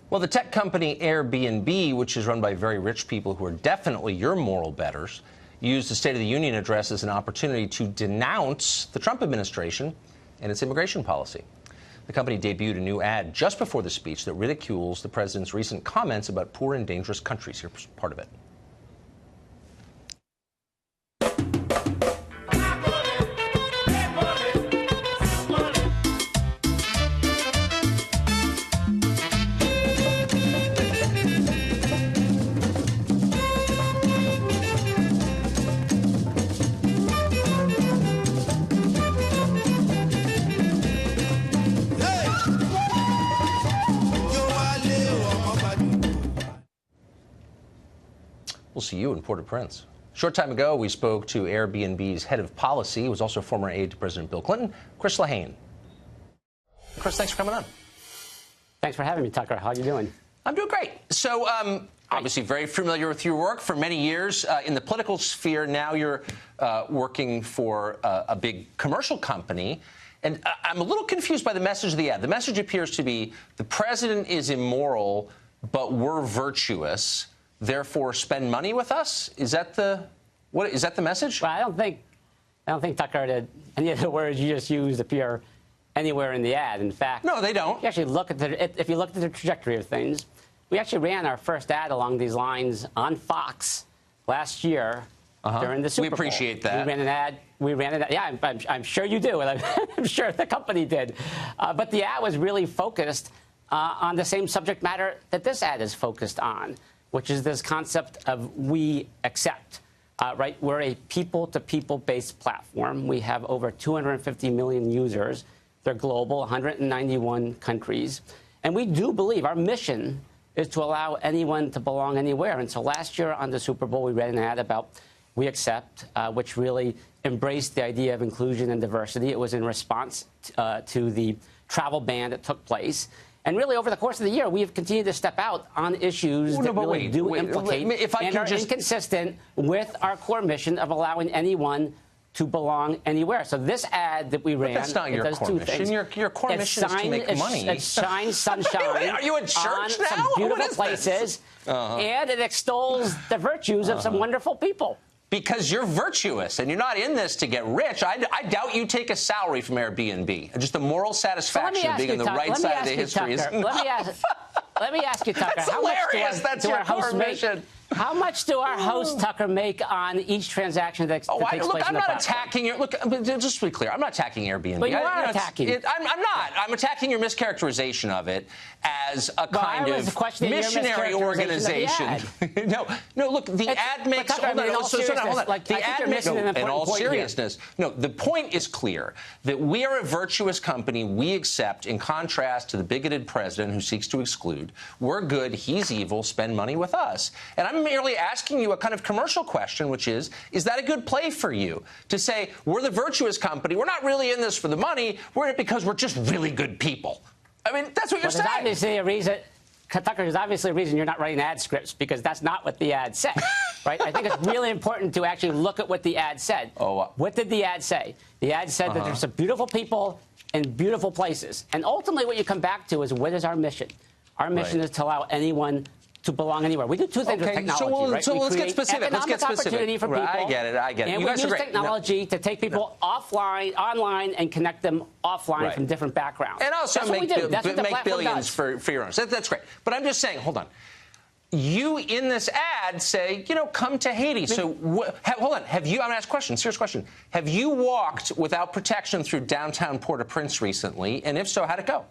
Well, the tech company Airbnb, which is run by very rich people who are definitely your moral betters, used the State of the Union address as an opportunity to denounce the Trump administration and its immigration policy. The company debuted a new ad just before the speech that ridicules the president's recent comments about poor and dangerous countries. Here's part of it. We'll see you in Port-au-Prince. A short time ago, we spoke to Airbnb's head of policy, who was also former aide to President Bill Clinton, Chris Lehane. Chris, thanks for coming on. Thanks for having me, Tucker. How are you doing? I'm doing great. So, obviously very familiar with your work for many years in the political sphere. Now you're working for a big commercial company. And I'm a little confused by the message of the ad. The message appears to be the president is immoral, but we're virtuous. Therefore, spend money with us? Is that the message? Well, I don't think Tucker, that any of the words you just used appear anywhere in the ad. In fact, no, they don't. You actually look at if you look at the trajectory of things, we actually ran our first ad along these lines on Fox last year during the Super Bowl. We appreciate that. We ran an ad. Yeah, I'm sure you do, and I'm sure the company did. But the ad was really focused on the same subject matter that this ad is focused on, which is this concept of we accept, right? We're a people-to-people based platform. We have over 250 million users. They're global, 191 countries. And we do believe our mission is to allow anyone to belong anywhere. And so last year on the Super Bowl, we ran an ad about we accept, which really embraced the idea of inclusion and diversity. It was in response to the travel ban that took place. And really, over the course of the year, we have continued to step out on issues that really implicate and are inconsistent with our core mission of allowing anyone to belong anywhere. So this ad that we ran, that's not your core mission. Your core mission is to make money. It shines sunshine Are you in church on now? some beautiful places, and it extols the virtues of some wonderful people. Because you're virtuous and you're not in this to get rich. I doubt you take a salary from Airbnb. Just the moral satisfaction of being on the right side of the history is enough. Let me ask you, Tucker. That's hilarious. That's your core mission. How much do our hosts, Tucker, make on each transaction that takes place on the platform? I'm not attacking your... Look, just to be clear, I'm not attacking Airbnb. But you are attacking. I'm not. I'm attacking your mischaracterization of it as a kind of missionary organization. No, look, the ad makes... Hold on. The ad makes... In all seriousness, no, the point is clear that we are a virtuous company. We accept, in contrast to the bigoted president who seeks to exclude. We're good. He's evil. Spend money with us. And I'm merely asking you a kind of commercial question, which is that a good play for you to say, we're the virtuous company, we're not really in this for the money, we're in it because we're just really good people? I mean, that's what you're saying. There's obviously a reason, Tucker, there's obviously a reason you're not writing ad scripts, because that's not what the ad said, right? I think it's really important to actually look at what the ad said. What did the ad say? The ad said that there's some beautiful people in beautiful places. And ultimately what you come back to is, what is our mission? Our mission is to allow anyone to belong anywhere. We do two things with technology, right? So let's get specific. Opportunity for people. I get it. And we use technology to take people online, and connect them offline from different backgrounds. And also make billions for your own. So that's great. But I'm just saying, hold on. You, in this ad, say, come to Haiti. So, hold on. I'm going to ask a question, serious question. Have you walked without protection through downtown Port-au-Prince recently? And if so, how'd it go?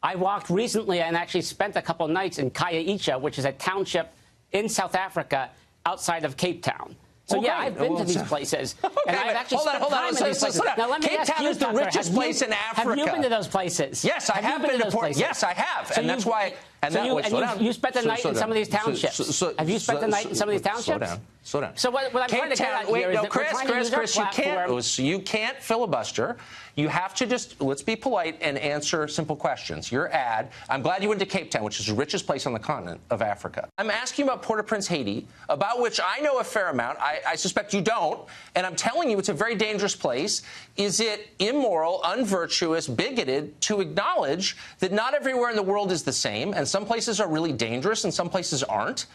I walked recently and actually spent a couple of nights in Kaya, which is a township in South Africa outside of Cape Town. So, yeah, I've been to these places. And I've actually spent time in these places. Now, let me ask you, Cape Town is the richest place in Africa. Have you been to those places? Yes, I have been to those places. Yes, I have. And that's why... You spent the night in some of these townships. Have you spent the night in some of these townships? Slow down. So what I'm trying to get at here is that Chris, you can't filibuster. You have to just, let's be polite and answer simple questions. Your ad, I'm glad you went to Cape Town, which is the richest place on the continent of Africa. I'm asking you about Port-au-Prince, Haiti, about which I know a fair amount. I suspect you don't. And I'm telling you it's a very dangerous place. Is it immoral, unvirtuous, bigoted to acknowledge that not everywhere in the world is the same, and some places are really dangerous and some places aren't.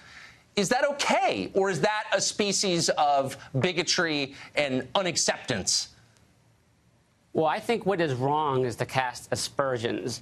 Is that okay? Or is that a species of bigotry and unacceptance? Well, I think what is wrong is to cast aspersions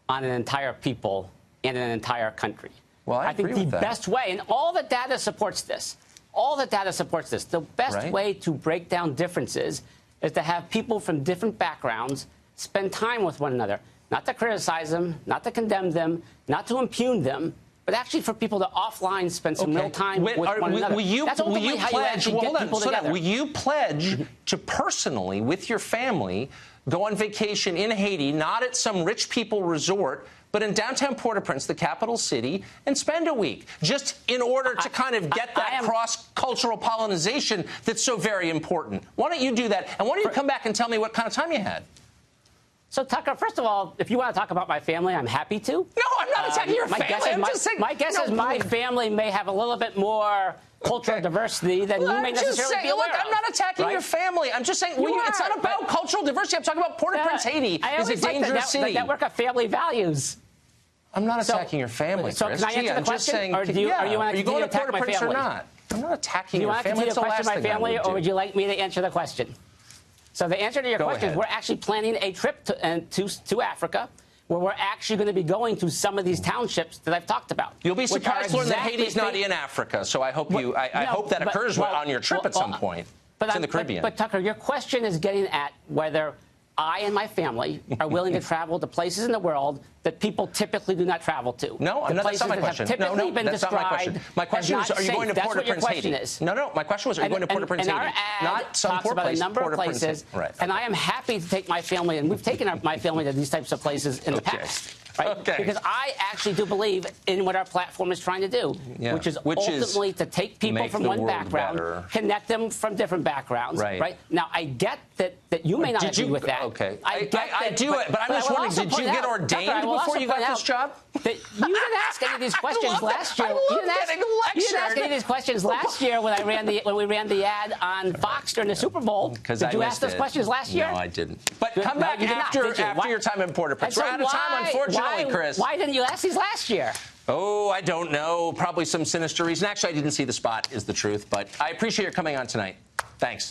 on an entire people and an entire country. Well, I think the best way, and all the data supports this, the best way to break down differences is to have people from different backgrounds spend time with one another. Not to criticize them, not to condemn them, not to impugn them, but actually for people to offline spend some real time with one another. Will you pledge to personally, with your family, go on vacation in Haiti, not at some rich people resort, but in downtown Port-au-Prince, the capital city, and spend a week, just in order to kind of get that cross-cultural pollination that's so very important? Why don't you do that? And why don't you come back and tell me what kind of time you had? So, Tucker, first of all, if you want to talk about my family, I'm happy to. No, I'm not attacking your family. My guess is my family may have a little bit more cultural diversity than you may necessarily be aware of. I'm not attacking your family. I'm just saying it's not about cultural diversity. I'm talking about Port-au-Prince, Haiti is a dangerous city. The network of family values. I'm not attacking your family, Chris. So can I answer the question? Or are you going to attack my family? Or not? I'm not attacking your family. Do you want to continue to question my family, or would you like me to answer the question? So the answer to your question is we're actually planning a trip to Africa, where we're actually going to be going to some of these townships that I've talked about. You'll be surprised to learn that Haiti's not in Africa, so I hope hope that occurs on your trip at some point. It's in the Caribbean. But Tucker, your question is getting at whether I and my family are willing to travel to places in the world that people typically do not travel to. No, that's not my question. No, that's not my question. My question was, are you going to Port-au-Prince, Haiti? No, my question was, are you going to Port-au-Prince, Haiti? Not some talks about a number of places, and I am happy to take my family, and we've taken my family to these types of places in the past. Right? Okay. Because I actually do believe in what our platform is trying to do, which is ultimately to take people from one background, connect them from different backgrounds. Right? Now, I get that you may not agree with that. Okay. I do it, but I'm just wondering, did you get ordained before you got this job? You didn't ask any of these questions last year. You didn't ask any of these questions last year when we ran the ad on Fox during the Super Bowl. Did you ask those questions last year? No, I didn't. But come back after your time in Port-au-Prince. We're out of time, unfortunately, Chris. Why didn't you ask these last year? Oh, I don't know. Probably some sinister reason. Actually, I didn't see the spot, is the truth. But I appreciate your coming on tonight. Thanks.